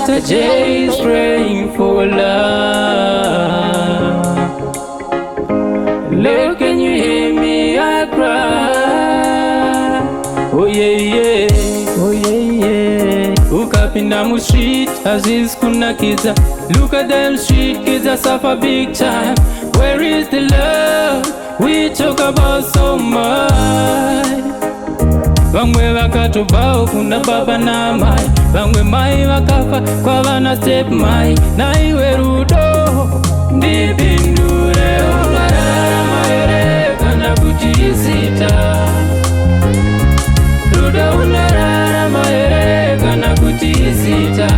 Dr. J is praying for love. Lord, can you hear me? I cry. Oh yeah, yeah, oh yeah, yeah. Ukapinda mu street, Aziz kuna kids. Look at them street kids that suffer big time. Where is the love we talk about so much? Bamwe wakatubao kuna baba na mai, bamwe mai wakafa kwa wana step mai. Na iwe rudo ndipindure ularara maere kana kutisita. Rudo ularara maere kana kutisita.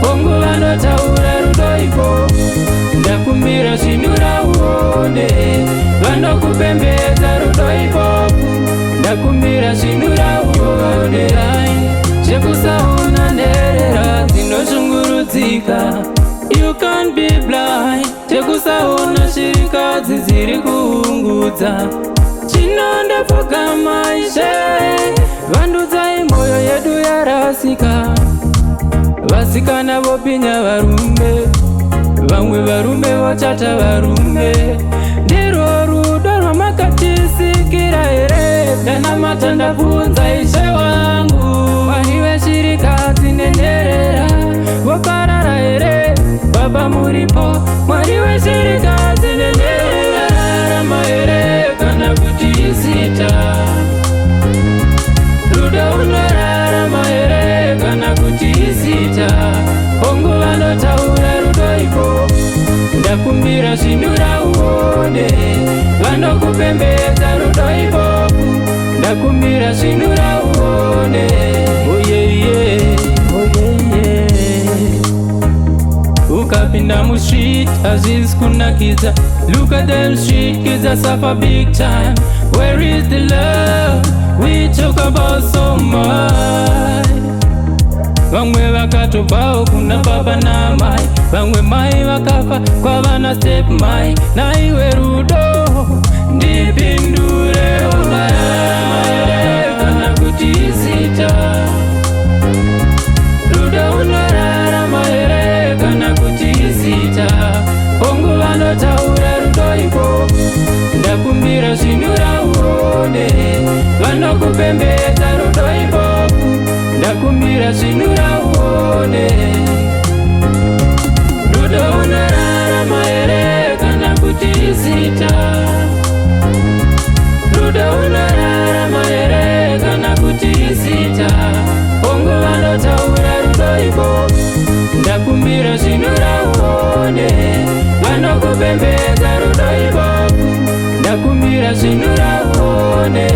Pongo wano taura rudo ipo, ndakumira shinura uone. Wano kupembeza rudo ipo, ndakumira shinura uone. Chekusaona nerera zinoshungurudzika. You can't be blind. Chekusaona shirikadzi ziri kuungudza. Chinondafuka maisha, vandudzai moyo yedu yarasika. Vasikana vopinya varume, vamwe varume vochata varume. Ndiro rudo rwamakachisikira here, ndanamata ndabvunza ishe wangu. Waniwe shirikadzi nenderera, voparara here, baba muripo. Mwariwe shirikadzi nenderera, rama here kana kutisita. Rudo unorarama here kana kutisita. Pongo vanotaura rudo ipo, ndakumbira shinura uone. Vanokupembedza rudo ipopu, ndakumbira shinura uone. Oh yeah, yeah, oh yeah, yeah. Ukapinda mu street, Aziz kuna kids. Look at them street kids that suffer big time. Where is the love we talk about so much? Bamwe wakatubao kuna baba na mai, bamwe mai wakafa kwa wana step mai. Na iwe rudo ndipindure ularara maere kana kutisita. Rudo ularara maere kana kutisita. Pongo vanotaura rudo ipo, ndakumbira shinura uone. Vanokupembedza rudo ipopu, ndakumbira shinura uone. Rudo unorara maere kana kutisita. Rudo unorara maere kana kutisita. Pongo vanotaura rudo ipopu, ndakumbira shinura uone. Vanokupembedza rudo ipopu, ndakumbira shinura uone.